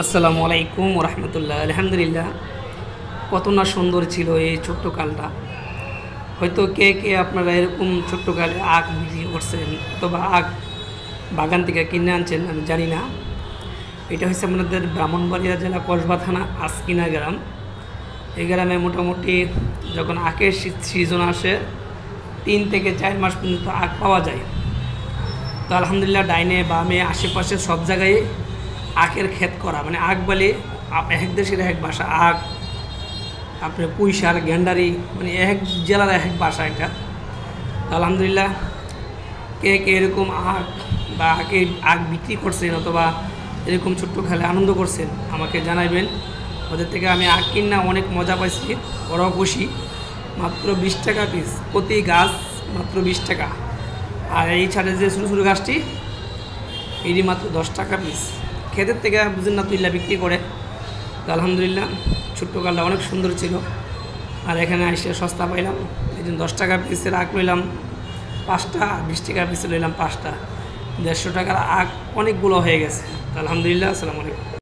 আসসালামু আলাইকুম রহমতুল্লাহ। আলহামদুলিল্লাহ, কত না সুন্দর ছিল এই ছোট্ট কালটা। হয়তো কে কে আপনারা এরকম ছোট্ট কালে আখ বিক্রি করছেন অথবা আখ বাগান থেকে কিনে আনছেন আমি জানি না। এটা হচ্ছে আপনাদের ব্রাহ্মণবাড়িয়া জেলা কসবা থানা আজকিনা গ্রাম। এই গ্রামে মোটামুটি যখন আখের সিজন আসে 3 থেকে 4 মাস পর্যন্ত আখ পাওয়া যায়। তো আলহামদুলিল্লাহ, ডাইনে বামে আশেপাশে সব জায়গায় আখের ক্ষেত করা, মানে আখ বলে এক দেশের এক ভাষা। আখ আপনার পুঁইশাক গেন্ডারি, মানে এক জেলার এক ভাষা এটা। আলহামদুলিল্লাহ, কে কে এরকম আখ বা আখ বিক্রি করছেন অথবা এরকম ছোট্ট খেলে আনন্দ করছেন আমাকে জানাবেন। ওদের থেকে আমি আখ কিনা অনেক মজা পাইছি, ওরাও খুশি। মাত্র 20 টাকা পিস প্রতি গাছ, মাত্র 20 টাকা। আর এই ছাড়ে যে ছোটো ছোটো গাছটি এটি মাত্র 10 টাকা পিস। ক্ষেতের থেকে বুঝেন না তুইলা বিক্রি করে। তো আলহামদুলিল্লাহ, ছোট্ট কালটা অনেক সুন্দর ছিল। আর এখানে এসে সস্তা পাইলাম, এই জন্য 10 টাকা পিসের আখ লইলাম 5টা, 20 টাকা পিসে লইলাম 5টা। 150 টাকার আখ অনেকগুলো হয়ে গেছে। তো আলহামদুলিল্লাহ, আসসালামু আলাইকুম।